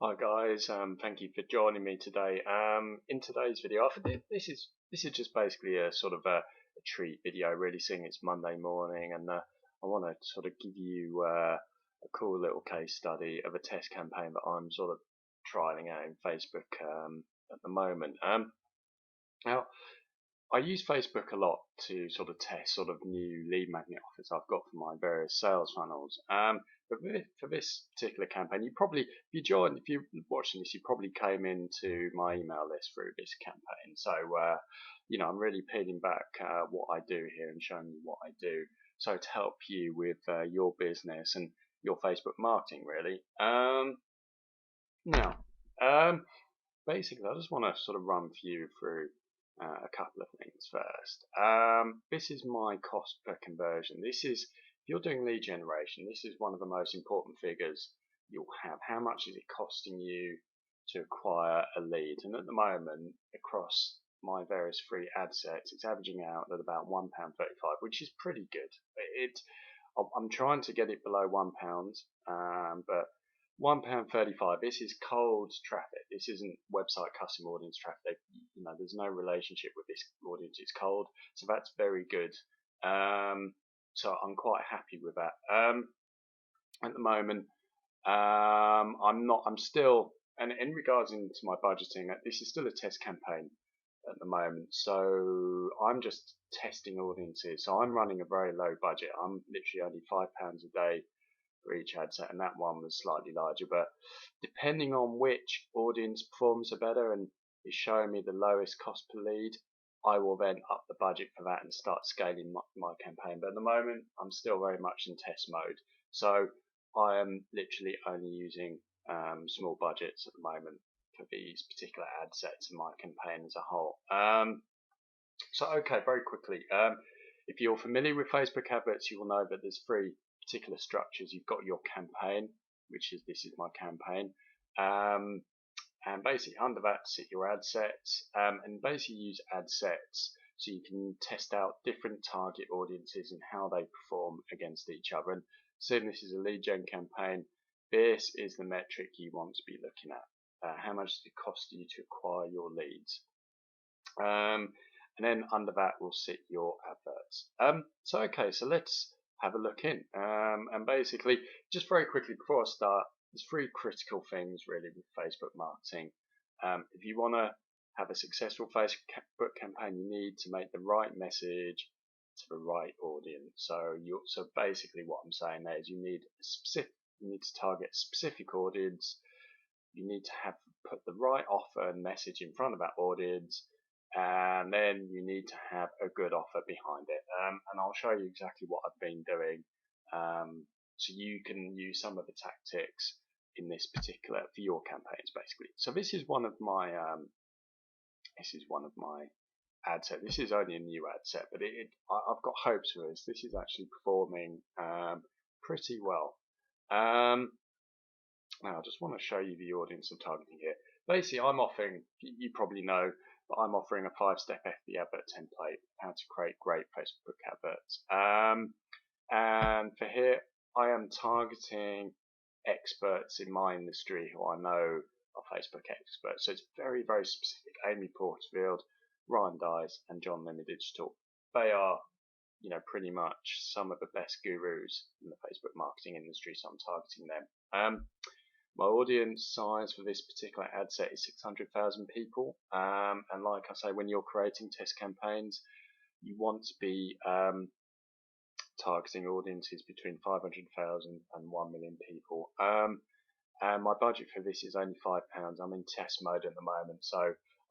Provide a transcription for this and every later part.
Hi guys, thank you for joining me today. In today's video, this is just basically a sort of a treat video, really, seeing it's Monday morning, and I want to sort of give you a cool little case study of a test campaign that I'm sort of trialing out in Facebook at the moment. Now, I use Facebook a lot to sort of test sort of new lead magnet offers I've got for my various sales funnels. But for this particular campaign, if you're watching this, you probably came into my email list through this campaign. So, I'm really peeling back what I do here and showing you what I do. So to help you with your business and your Facebook marketing, really. Now, um, basically, I just want to sort of run you through a couple of things first. This is my cost per conversion. If you're doing lead generation, this is one of the most important figures you'll have. How much is it costing you to acquire a lead? And at the moment, across my various free ad sets, it's averaging out at about £1.35, which is pretty good. I'm trying to get it below £1, but £1.35. This is cold traffic. This isn't website custom audience traffic. There's no relationship with this audience. It's cold, so that's very good. So I'm quite happy with that. At the moment, I'm not. I'm still, and in regards into my budgeting, this is still a test campaign at the moment. So I'm just testing audiences. So I'm running a very low budget. I'm literally only £5 a day for each ad set, and that one was slightly larger. But depending on which audience performs better and is showing me the lowest cost per lead, I will then up the budget for that and start scaling my campaign. But at the moment, I'm still very much in test mode. So I am literally only using small budgets at the moment for these particular ad sets and my campaign as a whole. Okay, very quickly. If you're familiar with Facebook adverts, you will know that there's three particular structures. You've got your campaign, this is my campaign, and basically under that sit your ad sets, and basically use ad sets so you can test out different target audiences and how they perform against each other. And seeing this is a lead gen campaign, this is the metric you want to be looking at. How much does it cost you to acquire your leads? And then under that will sit your adverts. So let's have a look in. And basically, just very quickly before I start, there's three critical things really with Facebook marketing. If you want to have a successful Facebook campaign, you need to make the right message to the right audience. So basically, what I'm saying there is you need to target a specific audience. You need to put the right offer and message in front of that audience, and then you need to have a good offer behind it. And I'll show you exactly what I've been doing, so you can use some of the tactics in this particular for your campaigns, basically. So this is one of my ad set. This is only a new ad set, but I've got hopes for this. This is actually performing pretty well. Now I just want to show you the audience I'm targeting here. Basically, I'm offering, you probably know, but I'm offering a 5-step FB advert template, how to create great Facebook adverts. And for here, I am targeting experts in my industry who I know are Facebook experts. So it's very, very specific. Amy Porterfield, Ryan Dyes, and John Limmer Digital. They are, pretty much some of the best gurus in the Facebook marketing industry, so I'm targeting them. My audience size for this particular ad set is 600,000 people, and like I say, when you're creating test campaigns, you want to be targeting audiences between 500,000 and 1 million people. And my budget for this is only £5. I'm in test mode at the moment, so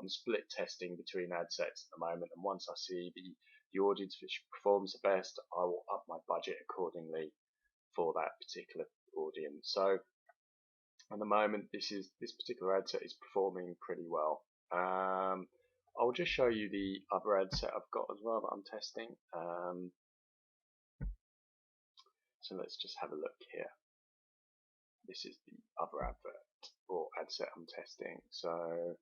I'm split testing between ad sets at the moment, and once I see the audience which performs the best, I will up my budget accordingly for that particular audience. So at the moment, this particular ad set is performing pretty well. I'll just show you the other ad set I've got as well that I'm testing. So let's just have a look here. This is the other advert or ad set I'm testing. So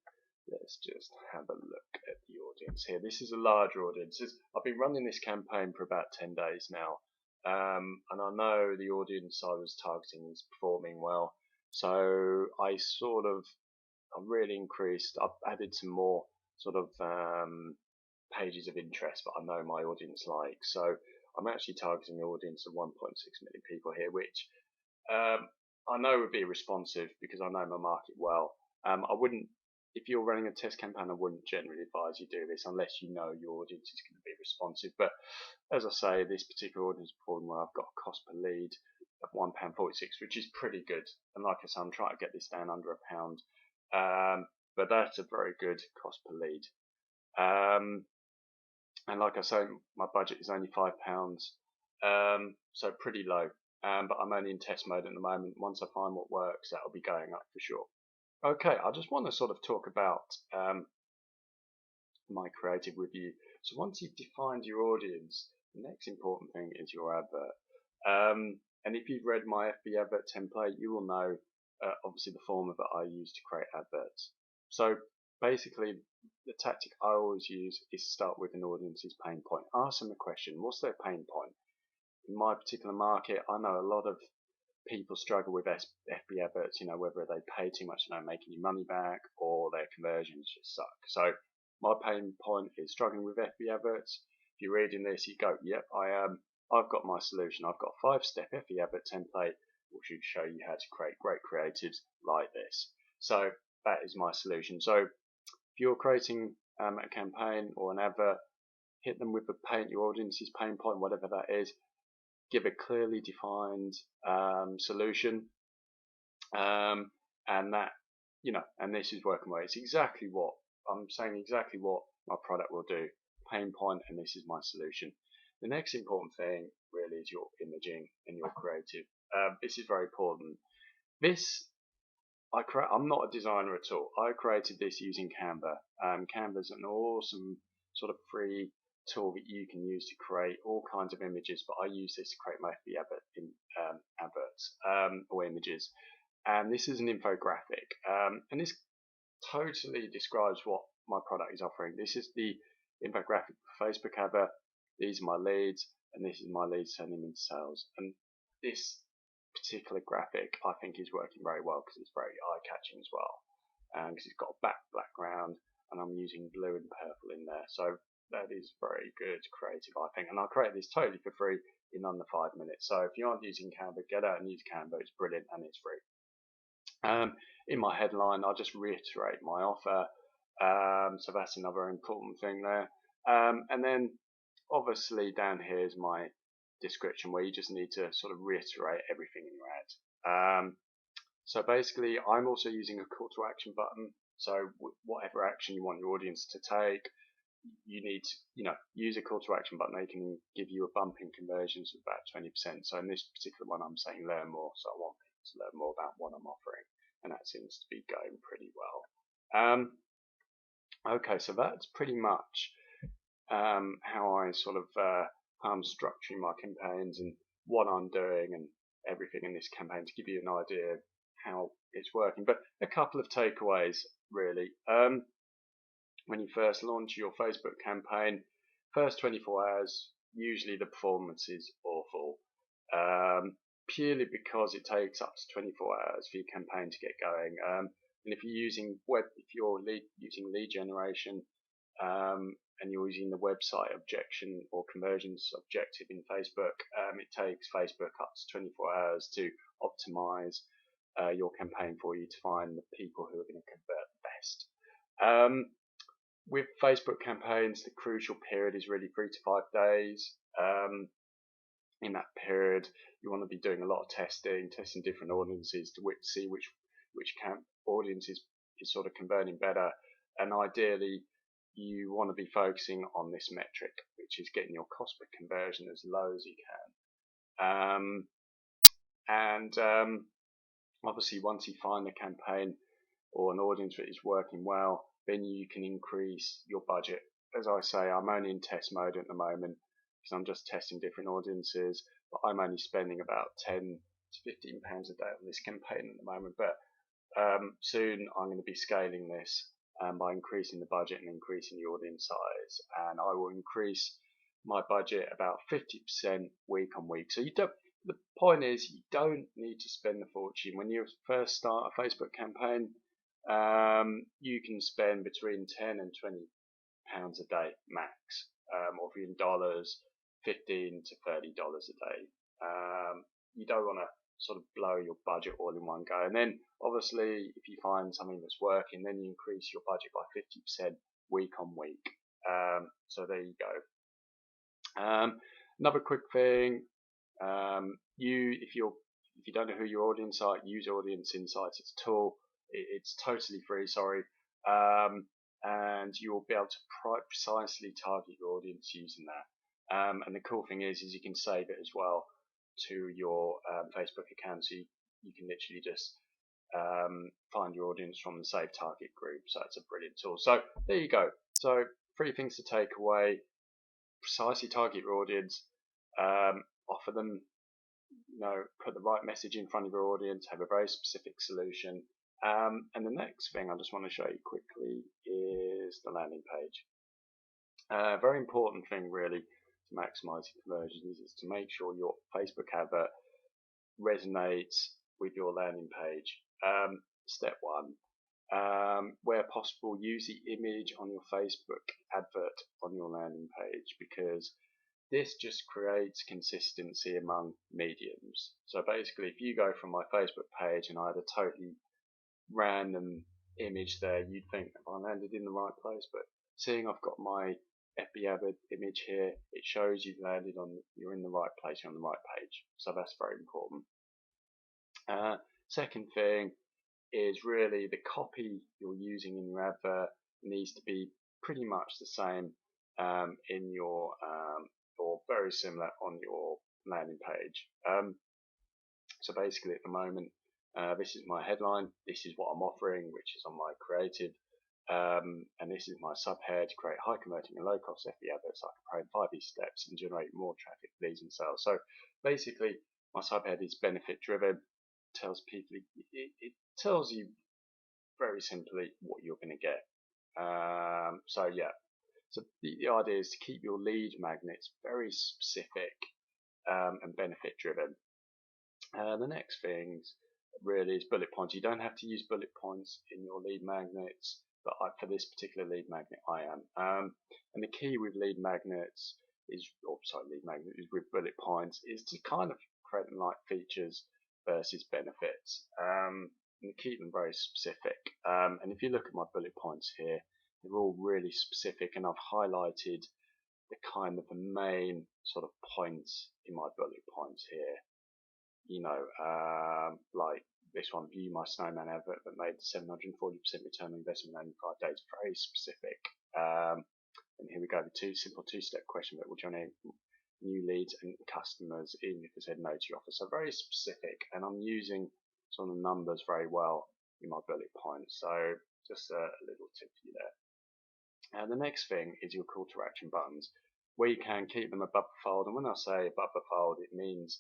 let's just have a look at the audience here. This is a larger audience. I've been running this campaign for about 10 days now, and I know the audience I was targeting is performing well. So I really increased. I've added some more sort of pages of interest that I know my audience likes. So I'm actually targeting an audience of 1.6 million people here, which I know would be responsive because I know my market well. I wouldn't, if you're running a test campaign, I wouldn't generally advise you do this unless you know your audience is going to be responsive. But as I say, this particular audience performed well. I've got a cost per lead of £1.46, which is pretty good. And like I said, I'm trying to get this down under £1. But that's a very good cost per lead. And like I say, my budget is only £5, so pretty low. But I'm only in test mode at the moment. Once I find what works, that'll be going up for sure. Okay, I just want to sort of talk about my creative with you. So once you've defined your audience, the next important thing is your advert. And if you've read my FB advert template, you will know obviously the format that I use to create adverts. So basically, the tactic I always use is start with an audience's pain point. Ask them a question. What's their pain point? In my particular market, I know a lot of people struggle with FB adverts, whether they pay too much and don't make any money back or their conversions just suck. So my pain point is struggling with FB adverts. If you're reading this, you go, yep, I am. I've got my solution. I've got a 5-step FB advert template which should show you how to create great creatives like this. So that is my solution. So if you're creating a campaign or an advert, hit them with your audience's pain point, whatever that is. Give a clearly defined solution, and that and this is working well. It's exactly what I'm saying. Exactly what my product will do. Pain point, and this is my solution. The next important thing really is your imaging and your creative. This is very important. I'm not a designer at all. I created this using Canva. Canva is an awesome sort of free tool that you can use to create all kinds of images, but I use this to create my FB adverts or images. And this is an infographic, and this totally describes what my product is offering. This is the infographic for Facebook advert. These are my leads, and this is my leads turning into sales. And this particular graphic I think is working very well because it's very eye-catching as well, because it's got a background and I'm using blue and purple in there, so that is very good creative I think, and I created this totally for free in under 5 minutes. So if you aren't using Canva, get out and use Canva. It's brilliant and it's free. In my headline I'll just reiterate my offer, so that's another important thing there, and then obviously down here is my description where you just need to sort of reiterate everything in your ad. So basically I'm also using a call to action button, so whatever action you want your audience to take, you need to use a call to action button. They can give you a bump in conversions of about 20%. So in this particular one I'm saying learn more, so I want people to learn more about what I'm offering, and that seems to be going pretty well. Okay, so that's pretty much how I sort of I'm structuring my campaigns and what I'm doing and everything in this campaign to give you an idea of how it's working. But a couple of takeaways really. When you first launch your Facebook campaign, first 24 hours, usually the performance is awful. Purely because it takes up to 24 hours for your campaign to get going. And if you're using using lead generation, and you're using the website objection or conversions objective in Facebook, it takes Facebook up to 24 hours to optimize your campaign for you to find the people who are going to convert the best. With Facebook campaigns, the crucial period is really 3 to 5 days. In that period, you want to be doing a lot of testing different audiences to see which audience is sort of converting better, and ideally you want to be focusing on this metric, which is getting your cost per conversion as low as you can. Obviously once you find a campaign or an audience that is working well, then you can increase your budget. As I say, I'm only in test mode at the moment because I'm just testing different audiences, but I'm only spending about £10 to £15 a day on this campaign at the moment. But soon I'm going to be scaling this by increasing the budget and increasing the audience size, and I will increase my budget about 50% week on week. So the point is, you don't need to spend a fortune. When you first start a Facebook campaign, you can spend between 10 and 20 pounds a day max, or if you're in dollars, $15 to $30 a day. You don't want to sort of blow your budget all in one go. And then obviously, if you find something that's working, then you increase your budget by 50% week on week. So there you go. Another quick thing, if you don't know who your audience are, use Audience Insights. It's a tool. It's totally free. Sorry. And you'll be able to precisely target your audience using that. And the cool thing is you can save it as well to your Facebook account, so you can literally just find your audience from the Save Target group. So it's a brilliant tool. So there you go. So 3 things to take away: precisely target your audience, offer them, put the right message in front of your audience, have a very specific solution. And the next thing I just want to show you quickly is the landing page. Very important thing really to maximize conversions is to make sure your Facebook advert resonates with your landing page. Step 1, where possible, use the image on your Facebook advert on your landing page, because this just creates consistency among mediums. So basically, if you go from my Facebook page and I had a totally random image there, you'd think, have I landed in the right place? But seeing I've got my FB advert image here, it shows you've landed you're in the right place, you're on the right page. So that's very important. Second thing is really the copy you're using in your advert needs to be pretty much the same in your or very similar on your landing page. So basically, at the moment, this is my headline, this is what I'm offering, which is on my creative, and this is my subhead: create high converting and low cost FB adverts I can promote 5 easy steps and generate more traffic, leads and sales. So basically, my subhead is benefit driven. Tells people, it tells you very simply what you're going to get. So yeah, so the idea is to keep your lead magnets very specific and benefit driven. The next thing really is bullet points. You don't have to use bullet points in your lead magnets, but for this particular lead magnet I am. And the key with lead magnets is, with bullet points, is to kind of create them like features versus benefits, and keep them very specific. And if you look at my bullet points here, they're all really specific, and I've highlighted the kind of the main sort of points in my bullet points here. Like this one: view my snowman advert that made 740% return on investment in only 5 days. Very specific. And here we go, the simple two-step question that will generate new leads and customers even if they said no to your offer. So very specific, and I'm using some of the numbers very well in my bullet points. So just a little tip for you there. And the next thing is your call to action buttons, where you can keep them above the fold. And when I say above the fold, it means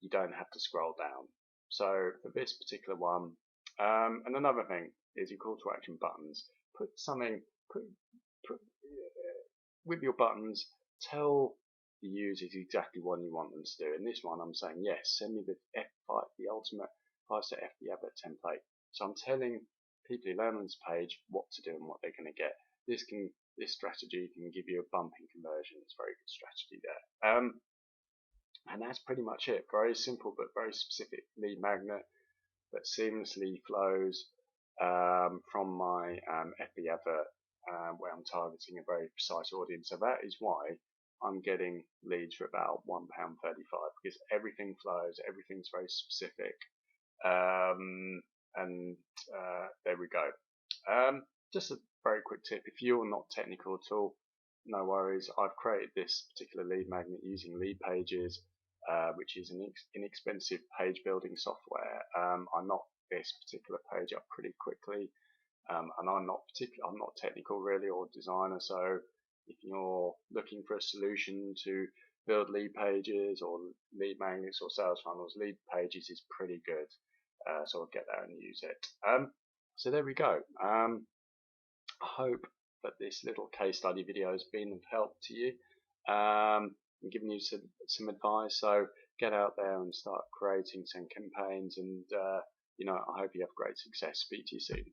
you don't have to scroll down. So for this particular one, and another thing is your call to action buttons. Put with your buttons, tell the users exactly what you want them to do. In this one, I'm saying, yes, send me the the ultimate 5-step FB advert template. So I'm telling people who land on this page what to do and what they're going to get. This strategy can give you a bump in conversion. It's a very good strategy there. And that's pretty much it. Very simple but very specific lead magnet that seamlessly flows from my FB advert, where I'm targeting a very precise audience. So that is why I'm getting leads for about £1.35, because everything flows, everything's very specific. And there we go. Just a very quick tip: if you're not technical at all, no worries. I've created this particular lead magnet using Lead Pages, which is an inexpensive page building software. I knocked this particular page up pretty quickly, and I'm not technical really or designer. So if you're looking for a solution to build lead pages or lead magnets or sales funnels, Lead Pages is pretty good. So I'll get there and use it. So there we go. I hope that this little case study video has been of help to you, and given you some advice. So get out there and start creating some campaigns. And I hope you have great success. Speak to you soon.